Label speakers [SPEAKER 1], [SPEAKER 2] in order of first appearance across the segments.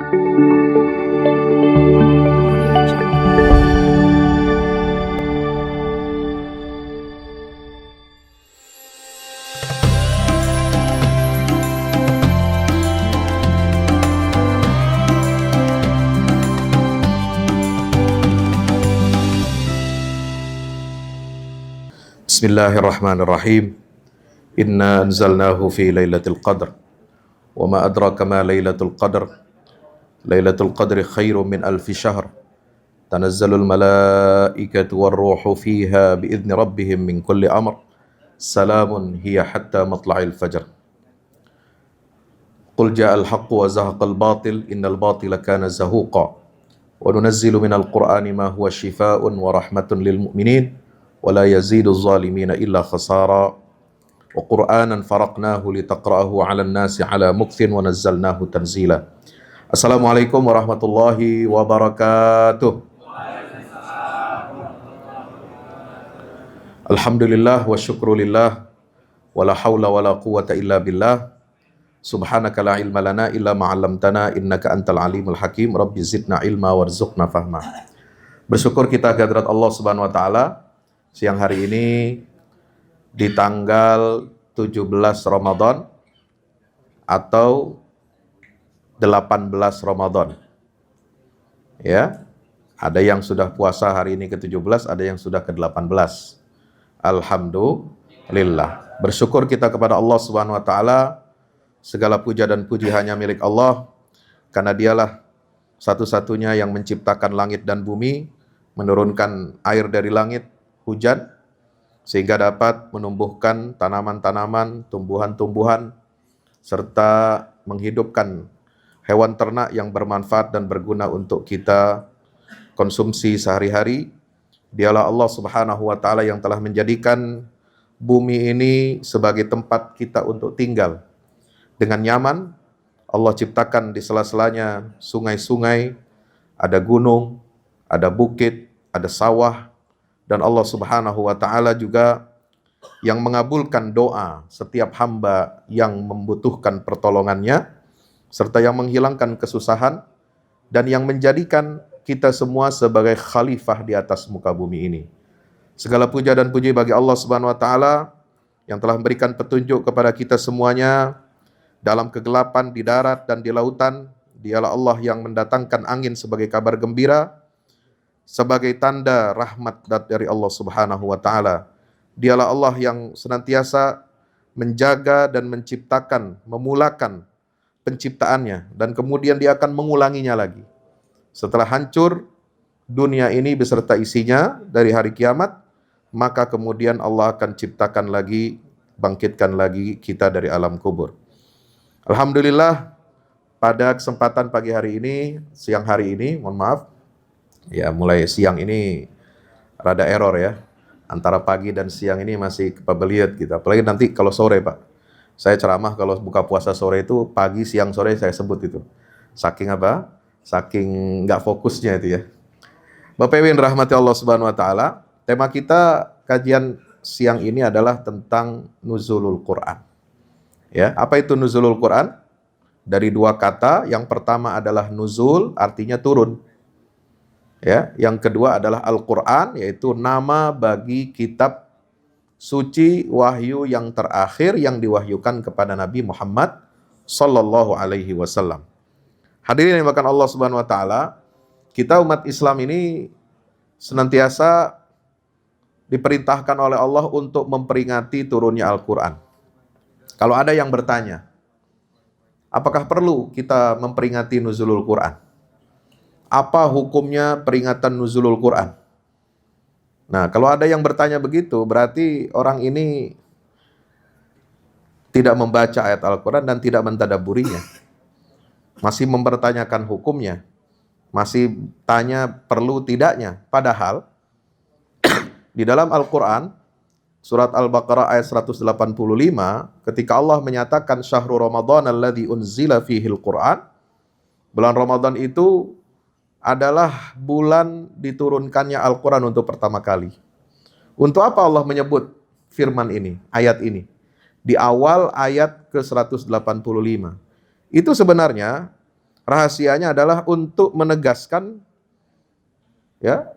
[SPEAKER 1] Bismillahirrahmanirrahim. Inna anzalnahu fi lailatul qadr. Wa ma adraka ma lailatul qadr. Lailatul qadri khairum min alfi syahr. Tanazzalul malaikatu warruhu fiha biidzni rabbihim min kulli amr. Salamun hiya hatta matla'il fajr. Qul ja'al haqqu wa zahaqal batil innal batila kana zahuqa. Wa nunazzilu minal qur'ani ma huwa shifaa'un wa rahmatun lil mu'minin. ولا يزيد الظالمين إلا خسارا وقرآنا فرقناه لتقرأه على الناس على مكث ونزلناه تنزيلا. Assalamualaikum warahmatullahi wabarakatuh. Alhamdulillah wa syukrulillah wa la hawla wa la quwwata illa billah. Subhanaka la ilma lana illa ma 'allamtana innaka antal alimul hakim. Rabbi zidna ilma warzuqna fahma. Bersyukur kita kehadirat Allah Subhanahu wa taala. Siang hari ini di tanggal 17 Ramadan atau 18 Ramadan. Ya. Ada yang sudah puasa hari ini ke-17, ada yang sudah ke-18. Alhamdulillah. Bersyukur kita kepada Allah Subhanahu wa taala. Segala puja dan puji hanya milik Allah, karena Dialah satu-satunya yang menciptakan langit dan bumi, menurunkan air dari langit, hujan, sehingga dapat menumbuhkan tanaman-tanaman, tumbuhan-tumbuhan, serta menghidupkan hewan ternak yang bermanfaat dan berguna untuk kita konsumsi sehari-hari. Dialah Allah Subhanahu wa taala yang telah menjadikan bumi ini sebagai tempat kita untuk tinggal dengan nyaman. Allah ciptakan di sela-selanya sungai-sungai, ada gunung, ada bukit, ada sawah. Dan Allah Subhanahu wa taala juga yang mengabulkan doa setiap hamba yang membutuhkan pertolongannya, serta yang menghilangkan kesusahan, dan yang menjadikan kita semua sebagai khalifah di atas muka bumi ini. Segala puja dan puji bagi Allah Subhanahu wa taala yang telah memberikan petunjuk kepada kita semuanya dalam kegelapan di darat dan di lautan. Dialah Allah yang mendatangkan angin sebagai kabar gembira, sebagai tanda rahmat dari Allah Subhanahu wa taala. Dialah Allah yang senantiasa menjaga dan menciptakan, memulakan penciptaannya, dan kemudian Dia akan mengulanginya lagi. Setelah hancur dunia ini beserta isinya dari hari kiamat, maka kemudian Allah akan ciptakan lagi, bangkitkan lagi kita dari alam kubur. Alhamdulillah, pada kesempatan pagi hari ini, siang hari ini, mohon maaf, ya, mulai siang ini rada error ya. Antara pagi dan siang ini masih kepabeliat gitu. Apalagi nanti kalau sore, Pak. Saya ceramah kalau buka puasa sore itu pagi, siang, sore saya sebut itu. Saking apa? Saking nggak fokusnya itu ya. Bapak Ibu yang dirahmati Allah Subhanahu wa taala, tema kita kajian siang ini adalah tentang nuzulul Quran. Ya, apa itu nuzulul Quran? Dari dua kata. Yang pertama adalah nuzul, artinya turun. Ya, yang kedua adalah Al-Quran, yaitu nama bagi kitab suci wahyu yang terakhir yang diwahyukan kepada Nabi Muhammad sallallahu alaihi wasallam. Hadirin yang dimuliakan Allah Subhanahu wa taala, kita umat Islam ini senantiasa diperintahkan oleh Allah untuk memperingati turunnya Al-Quran. Kalau ada yang bertanya, apakah perlu kita memperingati nuzulul Quran? Apa hukumnya peringatan nuzulul Quran? Nah, kalau ada yang bertanya begitu, berarti orang ini tidak membaca ayat Al-Quran dan tidak mentadabburinya. Masih mempertanyakan hukumnya. Masih tanya perlu tidaknya. Padahal, di dalam Al-Quran, surat Al-Baqarah ayat 185, ketika Allah menyatakan syahrul Ramadan alladzi unzila fihil Quran, bulan Ramadan itu adalah bulan diturunkannya Al-Quran untuk pertama kali. Untuk apa Allah menyebut firman ini, ayat ini? Di awal ayat ke-185. Itu sebenarnya Rahasianya adalah untuk menegaskan ya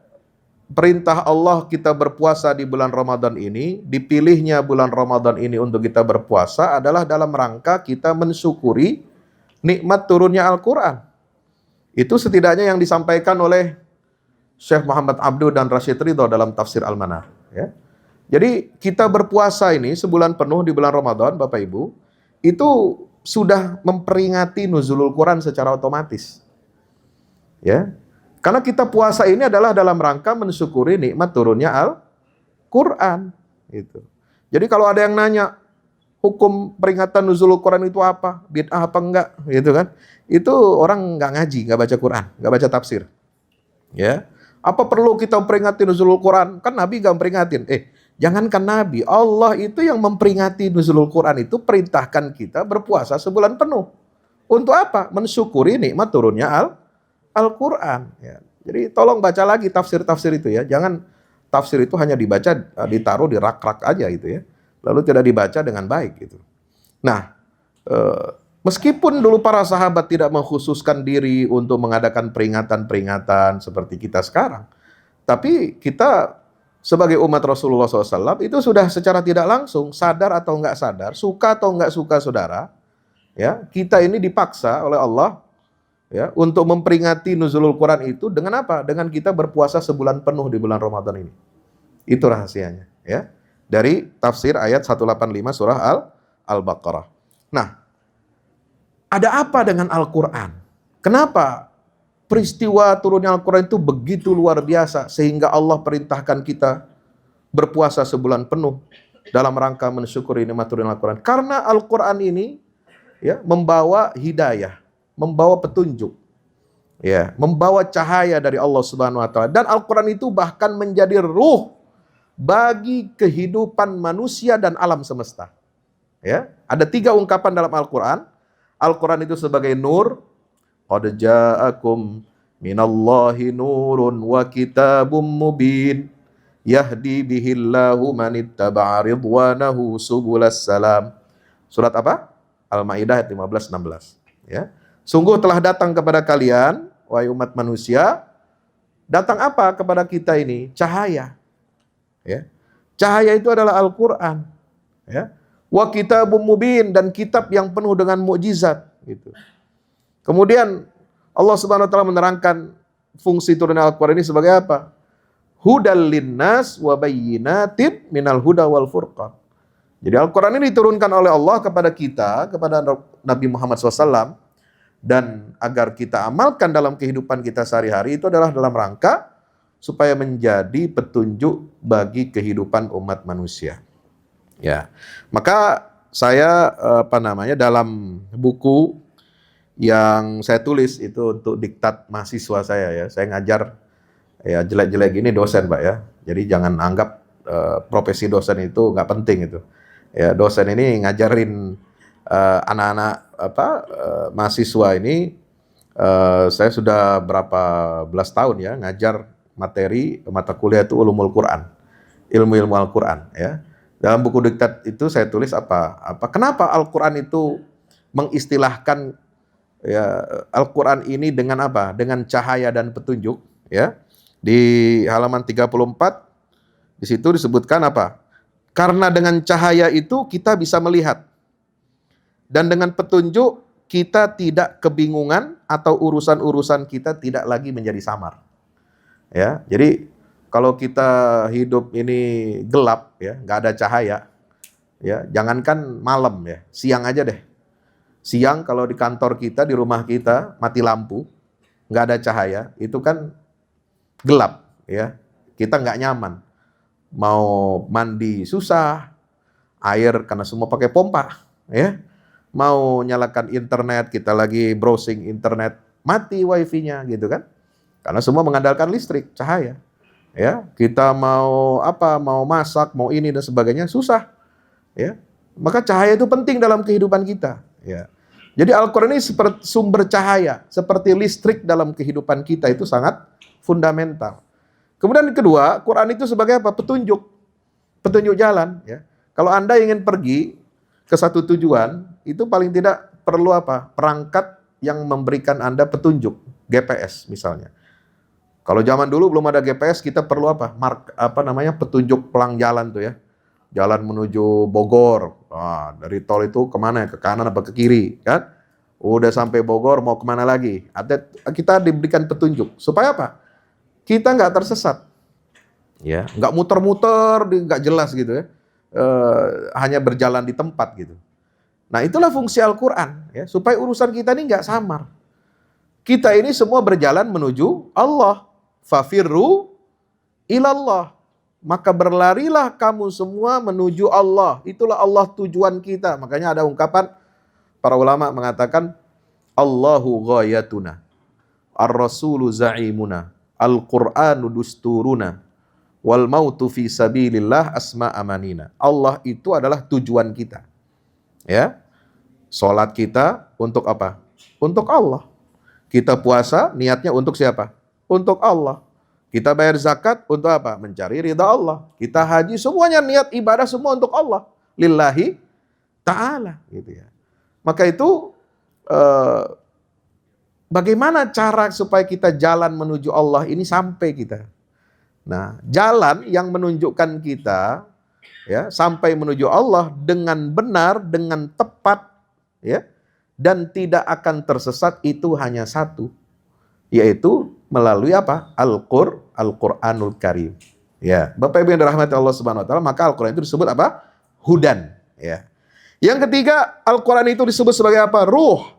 [SPEAKER 1] perintah Allah kita berpuasa di bulan Ramadan ini, dipilihnya bulan Ramadan ini untuk kita berpuasa adalah dalam rangka kita mensyukuri nikmat turunnya Al-Quran. Itu setidaknya yang disampaikan oleh Syekh Muhammad Abduh dan Rashid Ridho dalam tafsir Al-Manar. Ya. Jadi kita berpuasa ini sebulan penuh di bulan Ramadan, Bapak Ibu, itu sudah memperingati nuzulul Quran secara otomatis. Ya. Karena kita puasa ini adalah dalam rangka mensyukuri nikmat turunnya Al-Quran. Gitu. Jadi kalau ada yang nanya, hukum peringatan nuzulul Quran itu apa? Bid'ah apa enggak? Gitu kan? Itu orang nggak ngaji, nggak baca Quran, nggak baca tafsir. Ya, apa perlu kita memperingati nuzulul Quran? Kan Nabi nggak memperingatin. Jangankan Nabi, Allah itu yang memperingati nuzulul Quran itu perintahkan kita berpuasa sebulan penuh. Untuk apa? Mensyukuri nikmat turunnya Al-Quran. Ya. Jadi tolong baca lagi tafsir-tafsir itu ya. Jangan tafsir itu hanya dibaca, ditaruh di rak-rak aja gitu ya. Lalu tidak dibaca dengan baik gitu. Nah, meskipun dulu para sahabat tidak mengkhususkan diri untuk mengadakan peringatan-peringatan seperti kita sekarang, tapi kita sebagai umat Rasulullah SAW itu sudah secara tidak langsung, sadar atau nggak sadar, suka atau nggak suka saudara, ya kita ini dipaksa oleh Allah ya untuk memperingati nuzulul Quran itu dengan apa? Dengan kita berpuasa sebulan penuh di bulan Ramadan ini. Itu rahasianya ya. Dari tafsir ayat 185 surah Al-Baqarah. Nah, ada apa dengan Al-Quran? Kenapa peristiwa turunnya Al-Quran itu begitu luar biasa sehingga Allah perintahkan kita berpuasa sebulan penuh dalam rangka mensyukuri nikmat turunnya Al-Quran? Karena Al-Quran ini ya membawa hidayah, membawa petunjuk, ya, membawa cahaya dari Allah Subhanahu wa taala. Dan Al-Quran itu bahkan menjadi ruh bagi kehidupan manusia dan alam semesta. Ya, ada 3 ungkapan dalam Al-Quran. Al-Quran itu sebagai nur, qad ja'akum minallahi nurun wa kitabum mubin yahdi bihillahu manittaba'a ridwanahu subulas salam. Surat apa? Al-Maidah ayat 15-16. Ya. Sungguh telah datang kepada kalian, wahai umat manusia, datang apa kepada kita ini? Cahaya. Ya. Cahaya itu adalah Al-Quran. Ya. Wa kitabum mubin, dan kitab yang penuh dengan mukjizat. Gitu. Kemudian Allah Subhanahu wa taala menerangkan fungsi turunnya Al-Quran ini sebagai apa? Hudal linnas wa bayyinatin minal huda wal furqan. Jadi Al-Quran ini diturunkan oleh Allah kepada kita, kepada Nabi Muhammad SAW, dan agar kita amalkan dalam kehidupan kita sehari-hari itu adalah dalam rangka supaya menjadi petunjuk bagi kehidupan umat manusia. Ya, maka saya dalam buku yang saya tulis itu untuk diktat mahasiswa saya ya. Saya ngajar ya jelek-jelek gini dosen, Pak ya. Jadi jangan anggap profesi dosen itu nggak penting itu. Ya, dosen ini ngajarin anak-anak mahasiswa ini. Saya sudah berapa belas tahun ya ngajar materi mata kuliah itu ulumul Quran, ilmu-ilmu Al-Quran ya. Dalam buku diktat itu saya tulis kenapa Al-Quran itu mengistilahkan ya Al-Quran ini dengan apa? Dengan cahaya dan petunjuk ya. Di halaman 34 di situ disebutkan apa? Karena dengan cahaya itu kita bisa melihat. Dan dengan petunjuk kita tidak kebingungan atau urusan-urusan kita tidak lagi menjadi samar. Ya, jadi kalau kita hidup ini gelap ya, nggak ada cahaya, ya jangankan malam ya, siang aja deh. Siang kalau di kantor kita, di rumah kita mati lampu, nggak ada cahaya, itu kan gelap ya. Kita nggak nyaman. Mau mandi susah, air karena semua pakai pompa, ya. Mau nyalakan internet, kita lagi browsing internet, mati wifi-nya gitu kan. Karena semua mengandalkan listrik, cahaya. Ya, kita mau mau masak, mau ini dan sebagainya susah. Ya. Maka cahaya itu penting dalam kehidupan kita, ya. Jadi Al-Qur'an ini seperti sumber cahaya, seperti listrik dalam kehidupan kita, itu sangat fundamental. Kemudian yang kedua, Quran itu sebagai apa? Petunjuk. Petunjuk jalan, ya. Kalau Anda ingin pergi ke satu tujuan, itu paling tidak perlu apa? Perangkat yang memberikan Anda petunjuk, GPS misalnya. Kalau zaman dulu belum ada GPS, kita perlu apa? Petunjuk pelang jalan tuh ya. Jalan menuju Bogor. Nah, dari tol itu kemana? Ke kanan apa ke kiri, kan? Udah sampai Bogor, mau kemana lagi? Kita diberikan petunjuk. Supaya apa? Kita nggak tersesat. Ya, nggak muter-muter, nggak jelas gitu ya. Hanya berjalan di tempat gitu. Nah, itulah fungsi Al-Quran. Ya, supaya urusan kita ini nggak samar. Kita ini semua berjalan menuju Allah. Fafirru ilallah. Maka berlarilah kamu semua menuju Allah. Itulah Allah tujuan kita. Makanya ada ungkapan, para ulama mengatakan, Allahu ghayatuna, ar-rasulu za'imuna, al-Qur'anu dusturuna, wal mautu fi sabilillah asma amanina. Allah itu adalah tujuan kita. Ya. Salat kita untuk apa? Untuk Allah. Kita puasa niatnya untuk siapa? Untuk Allah. Kita bayar zakat untuk apa? Mencari ridha Allah. Kita haji, semuanya niat ibadah semua untuk Allah. Lillahi ta'ala. Gitu ya. Maka itu bagaimana cara supaya kita jalan menuju Allah ini sampai kita. Nah, jalan yang menunjukkan kita ya sampai menuju Allah dengan benar, dengan tepat ya, dan tidak akan tersesat itu hanya satu, yaitu melalui apa? Al-Qur'anul Karim. Ya, Bapak Ibu yang dirahmati Allah Subhanahu wa taala, maka Al-Qur'an itu disebut apa? Hudan, ya. Yang ketiga, Al-Qur'an itu disebut sebagai apa? Ruh.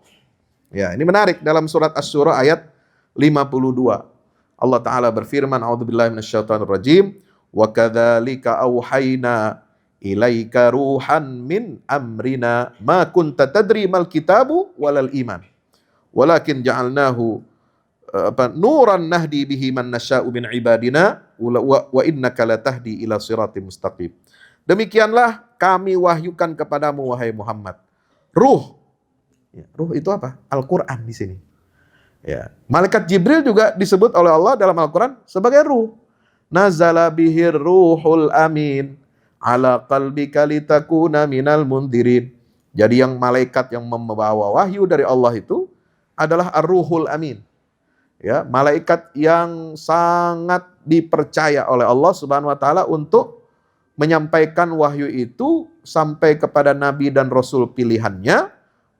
[SPEAKER 1] Ya, ini menarik dalam surat Asy-Syura ayat 52. Allah taala berfirman, a'udzubillahi minasyaitonir rajim, wa kadzalika auhayna ilaika ruhan min amrina ma kunta tadri mal kitabu walal iman. Walakin ja'alnahu nuran nahdi bihi man nasya'u min ibadina wa innaka latahdi ila siratim mustaqim. Demikianlah kami wahyukan kepadamu wahai Muhammad. Ruh. Ya, ruh itu apa? Al-Qur'an di sini. Ya, malaikat Jibril juga disebut oleh Allah dalam Al-Qur'an sebagai ruh. Nazala bihir ruhul amin ala qalbika litakuna minal mundirin. Jadi yang malaikat yang membawa wahyu dari Allah itu adalah Ar-Ruhul Amin. Ya, malaikat yang sangat dipercaya oleh Allah Subhanahu wa taala untuk menyampaikan wahyu itu sampai kepada nabi dan rasul pilihannya,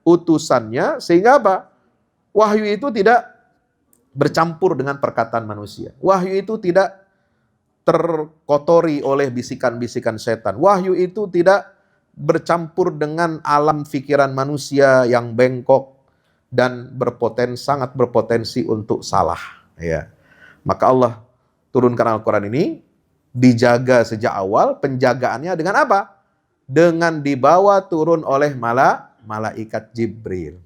[SPEAKER 1] utusannya, sehingga apa? Wahyu itu tidak bercampur dengan perkataan manusia. Wahyu itu tidak terkotori oleh bisikan-bisikan setan. Wahyu itu tidak bercampur dengan alam pikiran manusia yang bengkok dan sangat berpotensi untuk salah. Ya. Maka Allah turunkan Al-Quran ini, dijaga sejak awal, penjagaannya dengan apa? Dengan dibawa turun oleh malaikat Jibril.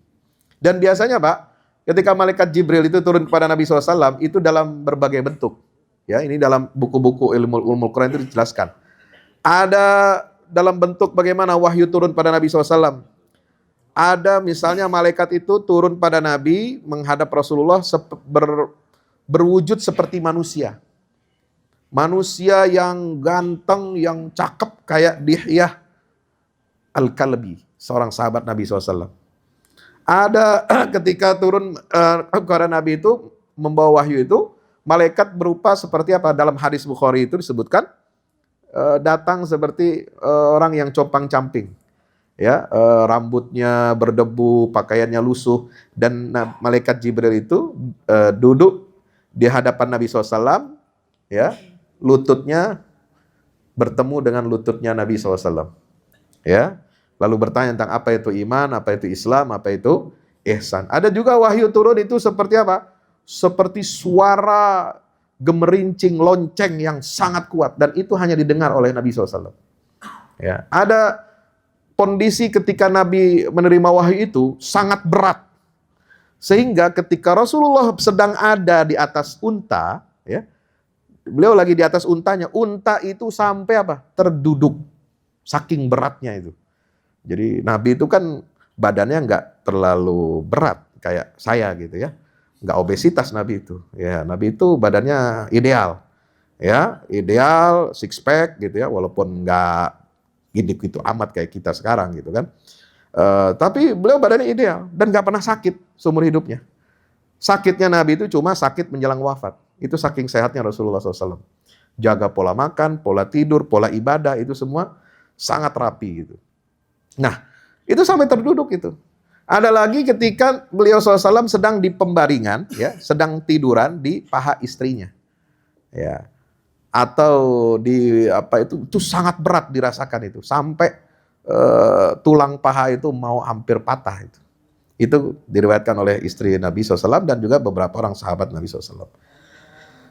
[SPEAKER 1] Dan biasanya Pak, ketika malaikat Jibril itu turun kepada Nabi SAW, itu dalam berbagai bentuk. Ya, ini dalam buku-buku ilmu Quran itu dijelaskan. Ada dalam bentuk bagaimana wahyu turun pada Nabi SAW. Ada misalnya malaikat itu turun pada Nabi menghadap Rasulullah berwujud seperti manusia. Manusia yang ganteng, yang cakep kayak Dihyah Al-Kalbi, seorang sahabat Nabi SAW. Ada ketika turun kepada Nabi itu membawa wahyu itu, malaikat berupa seperti apa? Dalam hadis Bukhari itu disebutkan datang seperti orang yang compang-camping. Ya, rambutnya berdebu, pakaiannya lusuh, dan malaikat Jibril itu duduk di hadapan Nabi SAW, ya, lututnya bertemu dengan lututnya Nabi SAW, ya, lalu bertanya tentang apa itu iman, apa itu Islam, apa itu ihsan. Ada juga wahyu turun itu seperti apa? Seperti suara gemerincing lonceng yang sangat kuat, dan itu hanya didengar oleh Nabi SAW. Ya, ada kondisi ketika Nabi menerima wahyu itu sangat berat. Sehingga ketika Rasulullah sedang ada di atas unta, ya, beliau lagi di atas untanya, unta itu sampai apa? Terduduk. Saking beratnya itu. Jadi Nabi itu kan badannya nggak terlalu berat kayak saya gitu ya. Nggak obesitas Nabi itu. Ya, Nabi itu badannya ideal. Ya, ideal, six pack gitu ya, walaupun nggak gitu amat kayak kita sekarang gitu kan. Tapi beliau badannya ideal dan nggak pernah sakit seumur hidupnya. Sakitnya Nabi itu cuma sakit menjelang wafat. Itu saking sehatnya Rasulullah SAW. Jaga pola makan, pola tidur, pola ibadah, itu semua sangat rapi gitu. Nah, itu sampai terduduk itu. Ada lagi ketika beliau SAW sedang di pembaringan, ya, sedang tiduran di paha istrinya, ya, atau di apa itu sangat berat dirasakan itu, sampai tulang paha itu mau hampir patah itu. Itu diriwayatkan oleh istri Nabi SAW dan juga beberapa orang sahabat Nabi SAW.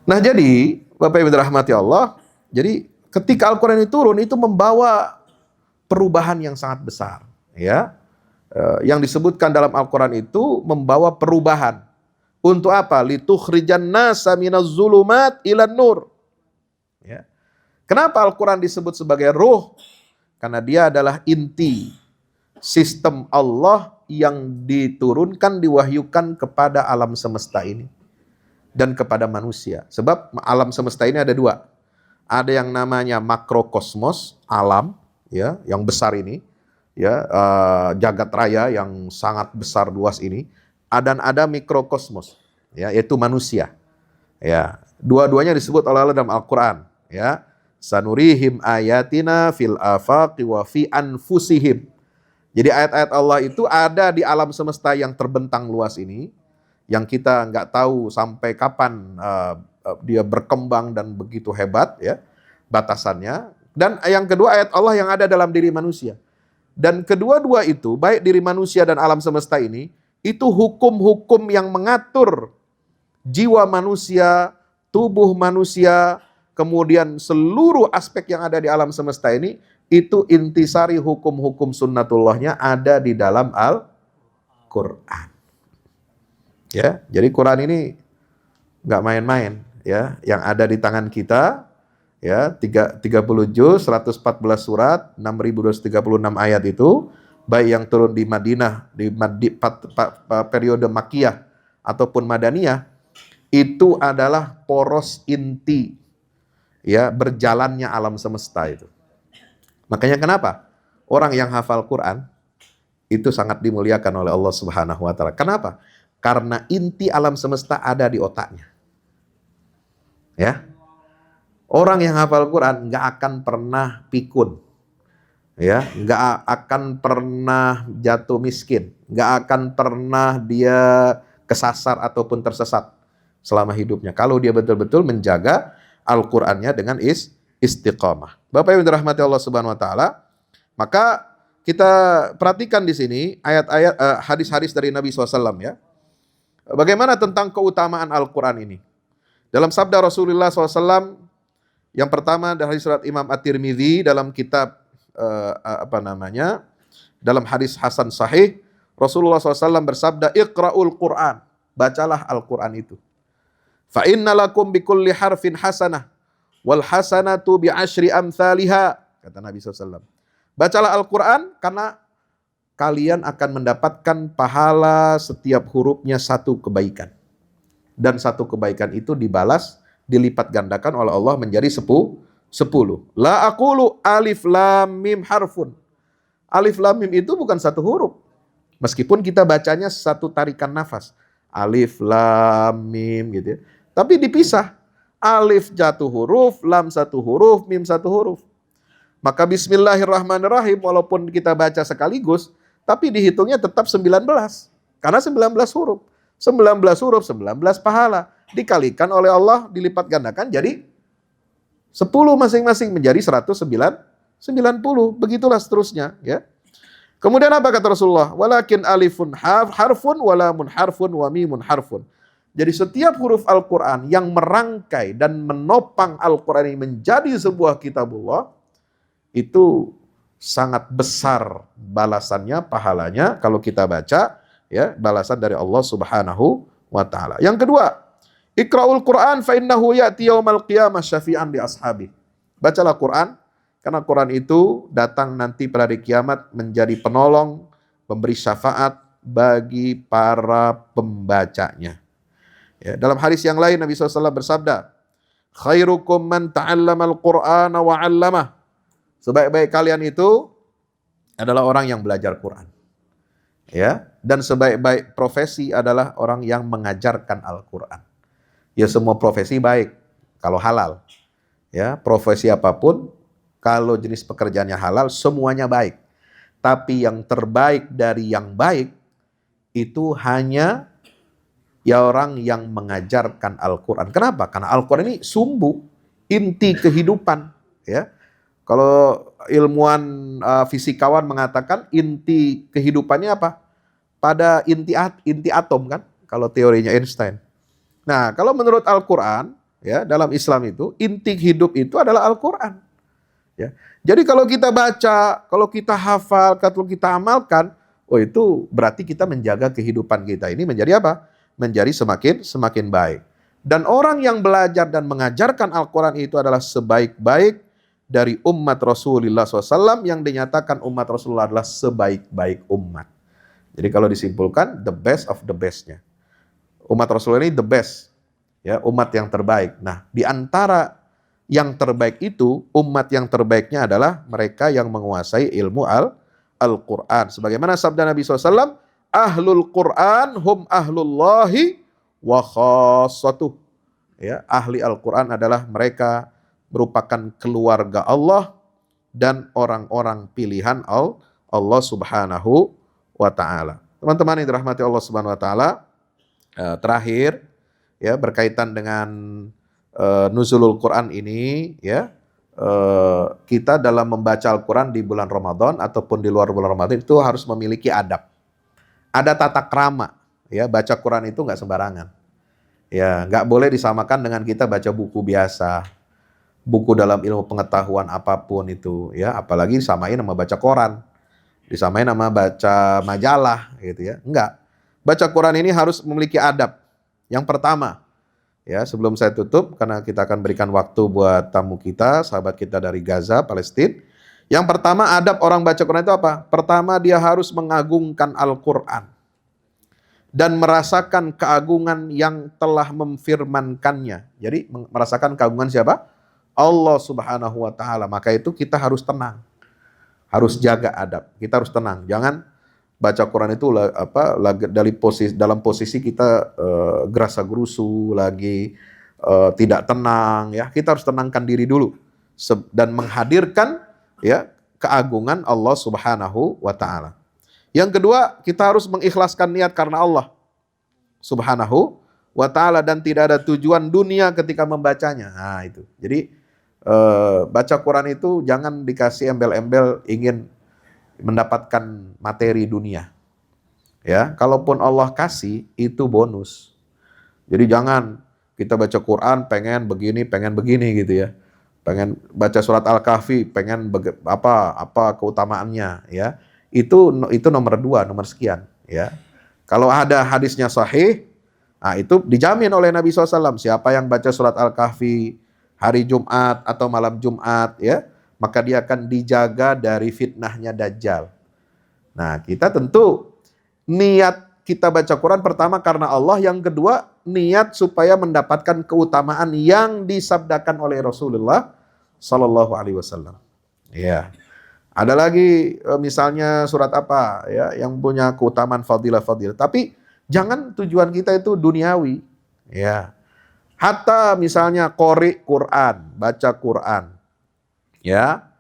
[SPEAKER 1] Nah jadi, Bapak Ibu dirahmati Allah, jadi ketika Al-Quran itu turun, itu membawa perubahan yang sangat besar. Ya, yang disebutkan dalam Al-Quran itu membawa perubahan. Untuk apa? Litukhrijan nasa minaz zulumat ilan nur. Ya. Kenapa Al-Quran disebut sebagai ruh? Karena dia adalah inti sistem Allah yang diturunkan, diwahyukan kepada alam semesta ini dan kepada manusia. Sebab alam semesta ini ada dua. Ada yang namanya makrokosmos, alam, ya, yang besar ini, ya, jagat raya yang sangat besar luas ini. Dan ada mikrokosmos, ya, yaitu manusia. Ya, dua-duanya disebut oleh Allah dalam Al-Quran. Ya, sanurihim ayatina fil afaqi wa fi anfusihim. Jadi ayat-ayat Allah itu ada di alam semesta yang terbentang luas ini, yang kita nggak tahu sampai kapan dia berkembang dan begitu hebat, ya, batasannya. Dan yang kedua ayat Allah yang ada dalam diri manusia. Dan kedua-dua itu, baik diri manusia dan alam semesta ini, itu hukum-hukum yang mengatur jiwa manusia, tubuh manusia, kemudian seluruh aspek yang ada di alam semesta ini, itu intisari hukum-hukum sunnatullahnya ada di dalam Al-Quran. Ya, jadi Quran ini nggak main-main, ya. Yang ada di tangan kita, ya, 30 juz, 114 surat, 6.236 ayat itu, baik yang turun di Madinah, di periode Makkiyah ataupun Madaniyah, itu adalah poros inti, ya, berjalannya alam semesta itu. Makanya kenapa orang yang hafal Quran itu sangat dimuliakan oleh Allah Subhanahu wa taala. Kenapa? Karena inti alam semesta ada di otaknya. Ya. Orang yang hafal Quran nggak akan pernah pikun. Ya, nggak akan pernah jatuh miskin, nggak akan pernah dia kesasar ataupun tersesat selama hidupnya. Kalau dia betul-betul menjaga Al-Qur'annya dengan istiqamah. Bapak Ibu dirahmati Allah Subhanahu wa taala, maka kita perhatikan di sini ayat-ayat hadis-hadis dari Nabi SAW, ya. Bagaimana tentang keutamaan Al-Quran ini? Dalam sabda Rasulullah SAW, yang pertama dari surat Imam At-Tirmidzi dalam kitab dalam hadis Hasan Sahih, Rasulullah SAW bersabda, Iqra'ul Quran, bacalah Al-Quran itu. Fa inna lakum bikulli harfin hasanah, wal hasanatu bi asyri amthaliha, kata Nabi SAW. Bacalah Al-Quran karena kalian akan mendapatkan pahala setiap hurufnya satu kebaikan. Dan satu kebaikan itu dibalas, dilipat gandakan oleh Allah menjadi 10. La aqulu alif lam mim harfun. Alif lam mim itu bukan satu huruf. Meskipun kita bacanya satu tarikan nafas. Alif lam mim gitu ya. Tapi dipisah. Alif satu huruf, lam satu huruf, mim satu huruf. Maka bismillahirrahmanirrahim walaupun kita baca sekaligus, tapi dihitungnya tetap 19. Karena 19 huruf. 19 huruf, 19 pahala. Dikalikan oleh Allah, dilipat gandakan jadi 10 masing-masing menjadi 190. Begitulah seterusnya, ya. Kemudian apa kata Rasulullah? Walakin alifun harfun walamun harfun wa mimun harfun. Jadi setiap huruf Al-Quran yang merangkai dan menopang Al-Quran ini menjadi sebuah kitabullah, itu sangat besar balasannya, pahalanya kalau kita baca, ya, balasan dari Allah Subhanahu wa taala. Yang kedua, Iqra'ul Quran fa innahu ya'ti yaumal qiyamah syafi'an li ashabi. Bacalah Quran karena Quran itu datang nanti pada hari kiamat menjadi penolong, memberi syafaat bagi para pembacanya. Ya, dalam hadis yang lain Nabi SAW bersabda, khairukum man ta'allamal Qur'ana wa 'allamah. Sebaik-baik kalian itu adalah orang yang belajar Quran. Ya, dan sebaik-baik profesi adalah orang yang mengajarkan Al-Qur'an. Ya, semua profesi baik kalau halal. Ya, profesi apapun kalau jenis pekerjaannya halal semuanya baik. Tapi yang terbaik dari yang baik itu hanya ya orang yang mengajarkan Al-Quran. Kenapa? Karena Al-Quran ini sumbu, inti kehidupan. Ya, kalau ilmuwan fisikawan mengatakan inti kehidupannya apa? Pada inti atom kan? Kalau teorinya Einstein. Nah, kalau menurut Al-Quran, ya dalam Islam itu inti hidup itu adalah Al-Quran. Ya, jadi kalau kita baca, kalau kita hafal, kalau kita amalkan, oh itu berarti kita menjaga kehidupan kita ini menjadi apa? Menjadi semakin baik. Dan orang yang belajar dan mengajarkan Al-Quran itu adalah sebaik-baik dari umat Rasulullah SAW yang dinyatakan umat Rasulullah adalah sebaik-baik umat. Jadi kalau disimpulkan, the best of the bestnya. Umat Rasulullah ini the best, ya umat yang terbaik. Nah, di antara yang terbaik itu, umat yang terbaiknya adalah mereka yang menguasai ilmu Al-Quran. Sebagaimana sabda Nabi SAW, Ahlul Quran hum ahlullahi wa khassatuh. Ya, ahli Al-Quran adalah mereka merupakan keluarga Allah dan orang-orang pilihan Allah Subhanahu wa Ta'ala. Teman-teman yang dirahmati Allah Subhanahu wa Ta'ala, terakhir ya berkaitan dengan nuzulul Quran ini ya, kita dalam membaca Al-Quran di bulan Ramadan ataupun di luar bulan Ramadan itu harus memiliki adab. Ada tata krama ya, baca Quran itu nggak sembarangan. Ya, nggak boleh disamakan dengan kita baca buku biasa. Buku dalam ilmu pengetahuan apapun itu ya, apalagi disamain sama baca koran. Disamain sama baca majalah gitu ya. Enggak. Baca Quran ini harus memiliki adab. Yang pertama, ya, sebelum saya tutup, karena kita akan berikan waktu buat tamu kita, sahabat kita dari Gaza, Palestina. Yang pertama, adab orang baca Quran itu apa? Pertama, dia harus mengagungkan Al-Quran. Dan merasakan keagungan yang telah memfirmankannya. Jadi, merasakan keagungan siapa? Allah Subhanahu wa Ta'ala. Maka itu kita harus tenang. Harus jaga adab. Kita harus tenang. Jangan baca Quran itu dalam posisi kita gerasa gerusu lagi, tidak tenang ya. Kita harus tenangkan diri dulu dan menghadirkan ya keagungan Allah Subhanahu wa Ta'ala. Yang kedua, kita harus mengikhlaskan niat karena Allah Subhanahu wa Ta'ala dan tidak ada tujuan dunia ketika membacanya. Nah, itu. Jadi baca Quran itu jangan dikasih embel-embel ingin mendapatkan materi dunia. Ya, kalaupun Allah kasih itu bonus. Jadi jangan kita baca Quran pengen begini gitu ya. Pengen baca surat Al-Kahfi pengen apa keutamaannya ya. Itu nomor 2, nomor sekian ya. Kalau ada hadisnya sahih, nah itu dijamin oleh Nabi SAW. Siapa yang baca surat Al-Kahfi hari Jumat atau malam Jumat ya, maka dia akan dijaga dari fitnahnya Dajjal. Nah, kita tentu niat kita baca Quran pertama karena Allah, yang kedua niat supaya mendapatkan keutamaan yang disabdakan oleh Rasulullah Sallallahu Alaihi Wasallam. Ya, ada lagi misalnya surat apa ya yang punya keutamaan fadilah. Tapi jangan tujuan kita itu duniawi. Ya, hatta misalnya qori Quran, baca Quran. Ya,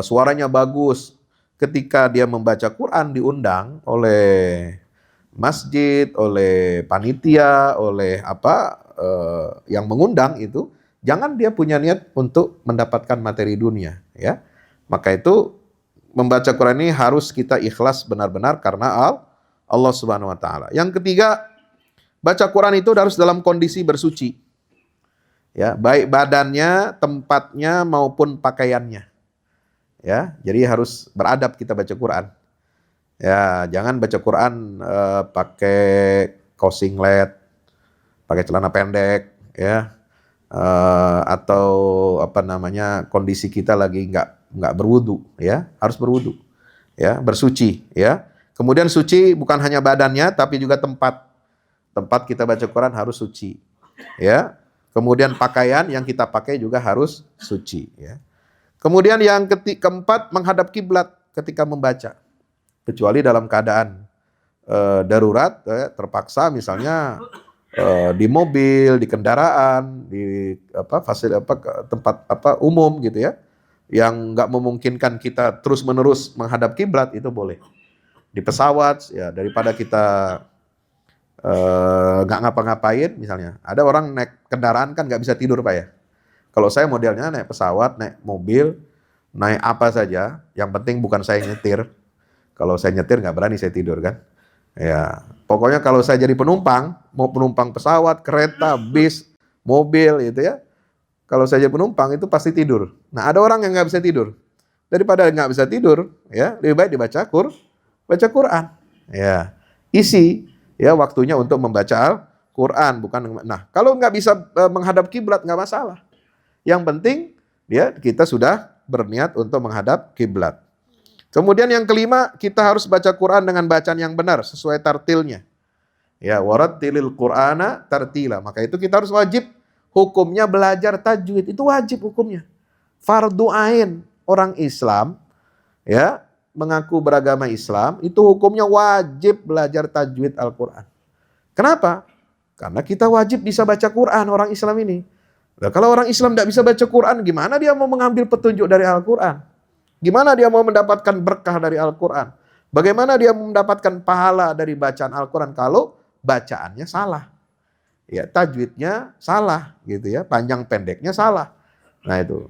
[SPEAKER 1] suaranya bagus. Ketika dia membaca Quran diundang oleh masjid, oleh panitia, oleh yang mengundang itu, jangan dia punya niat untuk mendapatkan materi dunia, ya. Maka itu membaca Quran ini harus kita ikhlas benar-benar karena Allah Subhanahu wa Ta'ala. Yang ketiga, baca Quran itu harus dalam kondisi bersuci. Ya, baik badannya, tempatnya maupun pakaiannya. Ya, jadi harus beradab kita baca Quran. Ya, jangan baca Quran pakai kaos singlet, pakai celana pendek, ya, atau kondisi kita lagi nggak berwudu, ya, harus berwudu, ya, bersuci, ya. Kemudian suci bukan hanya badannya, tapi juga tempat kita baca Quran harus suci, ya. Kemudian pakaian yang kita pakai juga harus suci, ya. Kemudian yang keempat, menghadap kiblat ketika membaca. Kecuali dalam keadaan darurat, terpaksa misalnya di mobil, di kendaraan, di tempat umum gitu ya, yang nggak memungkinkan kita terus-menerus menghadap kiblat, itu boleh. Di pesawat ya, daripada kita nggak ngapa-ngapain, misalnya ada orang naik kendaraan kan nggak bisa tidur Pak ya. Kalau saya modelnya naik pesawat, naik mobil, naik apa saja, yang penting bukan saya nyetir. Kalau saya nyetir nggak berani saya tidur kan. Ya, pokoknya kalau saya jadi penumpang, mau penumpang pesawat, kereta, bis, mobil gitu ya, kalau saya jadi penumpang itu pasti tidur. Nah, ada orang yang nggak bisa tidur. Daripada nggak bisa tidur, ya lebih baik dibaca baca Quran. Ya, isi ya waktunya untuk membaca Al-Quran, bukan. Nah, kalau nggak bisa menghadap kiblat nggak masalah. Yang penting ya kita sudah berniat untuk menghadap kiblat. Kemudian yang kelima, kita harus baca Quran dengan bacaan yang benar sesuai tartilnya. Ya, warattilil Qur'ana tartila. Maka itu kita harus wajib hukumnya belajar tajwid, itu wajib hukumnya. Fardu ain orang Islam ya, mengaku beragama Islam, itu hukumnya wajib belajar tajwid Al-Qur'an. Kenapa? Karena kita wajib bisa baca Quran orang Islam ini. Nah, kalau orang Islam tidak bisa baca Quran, gimana dia mau mengambil petunjuk dari Al-Quran? Gimana dia mau mendapatkan berkah dari Al-Quran? Bagaimana dia mendapatkan pahala dari bacaan Al-Quran kalau bacaannya salah? Ya, tajwidnya salah gitu ya, panjang pendeknya salah. Nah itu.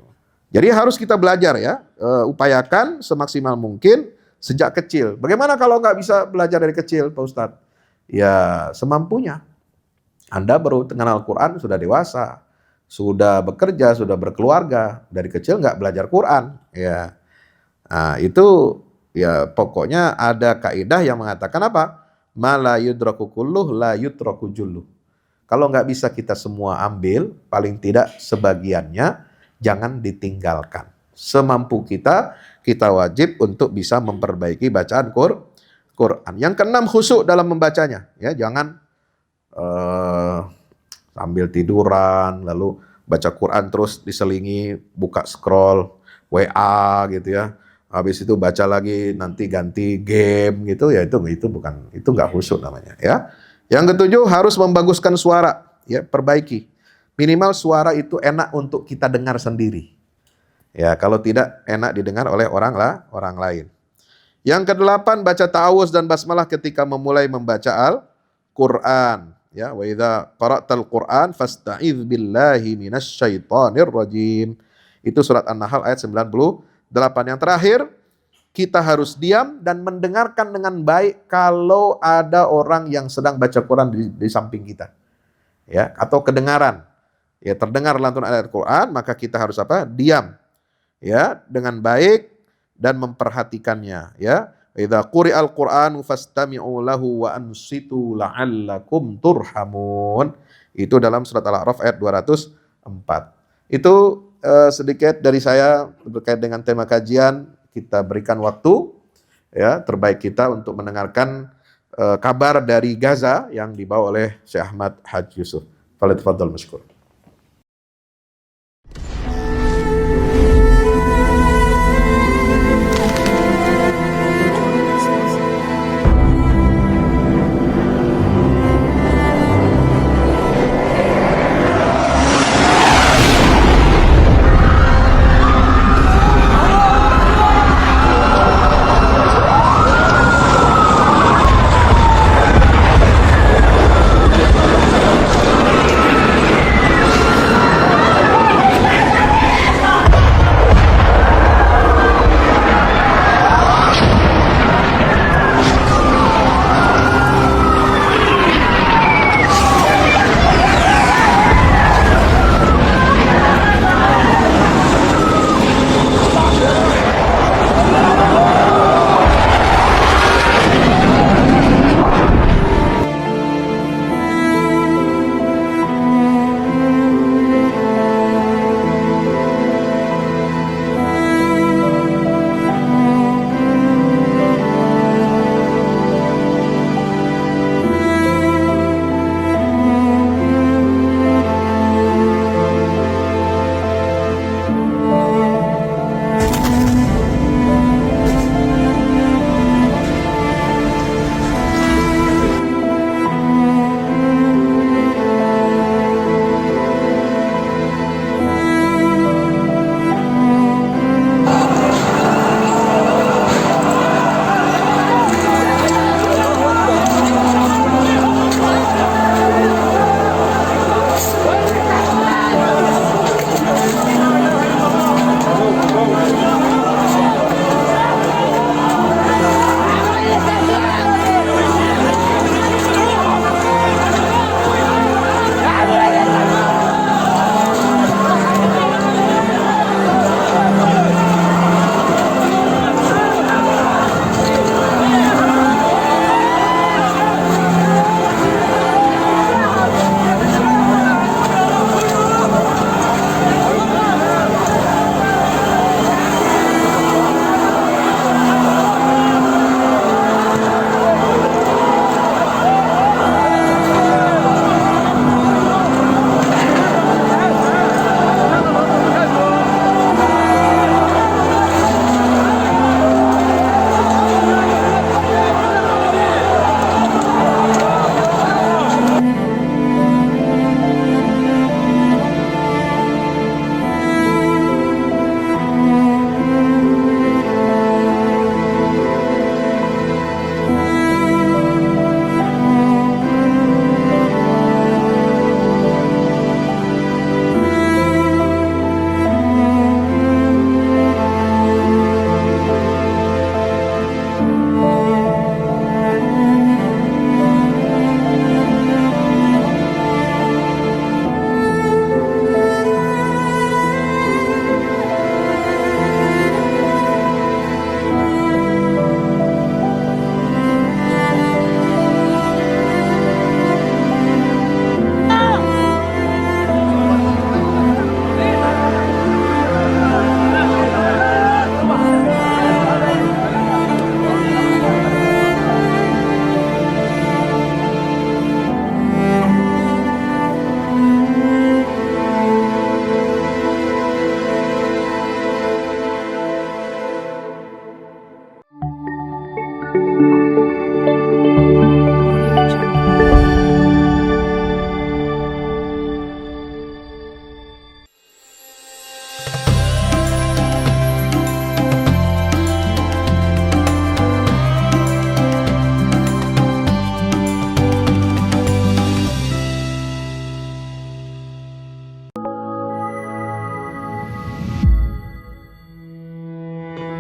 [SPEAKER 1] Jadi harus kita belajar ya, upayakan semaksimal mungkin sejak kecil. Bagaimana kalau nggak bisa belajar dari kecil Pak Ustadz? Ya semampunya. Anda baru kenal Al-Quran sudah dewasa, sudah bekerja, sudah berkeluarga, dari kecil nggak belajar Quran. Ya. Nah, itu ya pokoknya ada kaidah yang mengatakan apa? Ma la yudraku kulluh la yutraku julluh. Kalau nggak bisa kita semua ambil, paling tidak sebagiannya jangan ditinggalkan. Semampu kita, kita wajib untuk bisa memperbaiki bacaan Quran. Yang keenam, khusyuk dalam membacanya. Ya, jangan sambil tiduran lalu baca Quran terus diselingi buka scroll WA gitu ya. Habis itu baca lagi, nanti ganti game gitu ya, itu bukan, itu nggak khusyuk namanya ya. Yang ketujuh, harus membaguskan suara ya, perbaiki. Minimal suara itu enak untuk kita dengar sendiri. Ya, kalau tidak enak didengar oleh orang lain. Yang kedelapan, baca ta'awuz dan basmalah ketika memulai membaca Al-Qur'an. Ya, wa idza qara'tal Qur'an fasta'idz billahi minasyaitonir rajim. Itu surat An-Nahl ayat 98. Yang terakhir, kita harus diam dan mendengarkan dengan baik kalau ada orang yang sedang baca Quran di samping kita. Ya, atau kedengaran. Ya, terdengar lantunan ayat Quran, maka kita harus apa? Diam. Ya, dengan baik dan memperhatikannya, ya. Idza quri'al Qur'anu fastami'u lahu wa ansitu la'allakum turhamun. Itu dalam surat Al-A'raf ayat 204. Itu sedikit dari saya berkait dengan tema kajian. Kita berikan waktu ya terbaik kita untuk mendengarkan kabar dari Gaza yang dibawa oleh Syekh Ahmad Haji Yusuf. Falyatafadhal mashkur.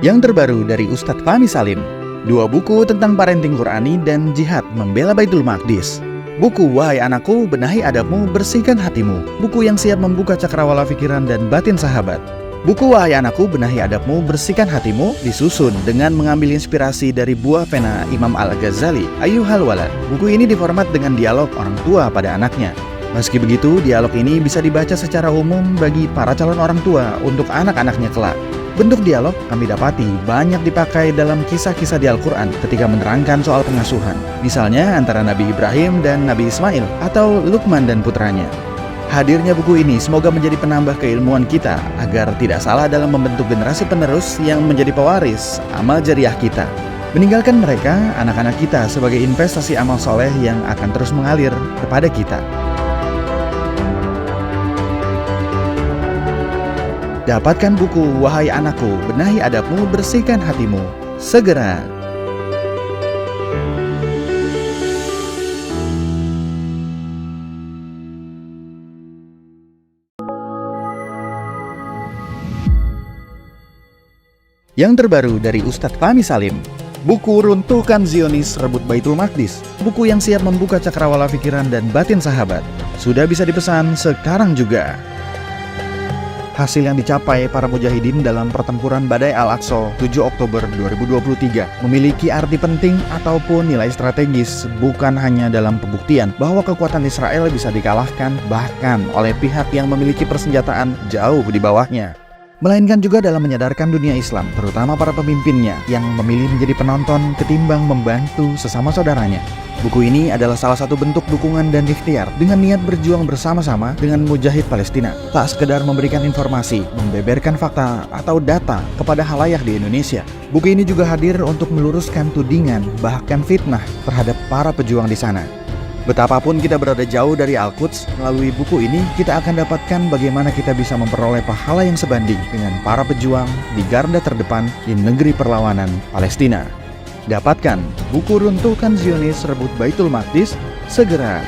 [SPEAKER 2] Yang terbaru dari Ustadz Fahmi Salim, 2 buku tentang parenting Qurani dan jihad membela Baitul Maqdis. Buku Wahai Anakku, Benahi Adabmu, Bersihkan Hatimu, buku yang siap membuka cakrawala pikiran dan batin sahabat. Buku Wahai Anakku, Benahi Adabmu, Bersihkan Hatimu disusun dengan mengambil inspirasi dari buah pena Imam Al-Ghazali, Ayyuhal Walad. Buku ini diformat dengan dialog orang tua pada anaknya. Meski begitu, dialog ini bisa dibaca secara umum bagi para calon orang tua untuk anak-anaknya kelak. Bentuk dialog kami dapati banyak dipakai dalam kisah-kisah di Al-Quran ketika menerangkan soal pengasuhan. Misalnya antara Nabi Ibrahim dan Nabi Ismail atau Luqman dan putranya. Hadirnya buku ini semoga menjadi penambah keilmuan kita agar tidak salah dalam membentuk generasi penerus yang menjadi pewaris amal jariah kita. Meninggalkan mereka, anak-anak kita sebagai investasi amal soleh yang akan terus mengalir kepada kita. Dapatkan buku Wahai Anakku, Benahi Adabmu, Bersihkan Hatimu segera. Yang terbaru dari Ustadz Fahmi Salim, buku Runtuhkan Zionis Rebut Baitul Maqdis, buku yang siap membuka cakrawala pikiran dan batin sahabat. Sudah bisa dipesan sekarang juga. Hasil yang dicapai para mujahidin dalam pertempuran Badai Al-Aqsa 7 Oktober 2023 memiliki arti penting ataupun nilai strategis, bukan hanya dalam pembuktian bahwa kekuatan Israel bisa dikalahkan bahkan oleh pihak yang memiliki persenjataan jauh di bawahnya, melainkan juga dalam menyadarkan dunia Islam, terutama para pemimpinnya yang memilih menjadi penonton ketimbang membantu sesama saudaranya. Buku ini adalah salah satu bentuk dukungan dan ikhtiar dengan niat berjuang bersama-sama dengan mujahid Palestina. Tak sekedar memberikan informasi, membeberkan fakta atau data kepada halayak di Indonesia. Buku ini juga hadir untuk meluruskan tudingan bahkan fitnah terhadap para pejuang di sana. Betapapun kita berada jauh dari Al-Quds, melalui buku ini kita akan dapatkan bagaimana kita bisa memperoleh pahala yang sebanding dengan para pejuang di garda terdepan di negeri perlawanan Palestina. Dapatkan buku Runtuhkan Zionis Rebut Baitul Maqdis segera.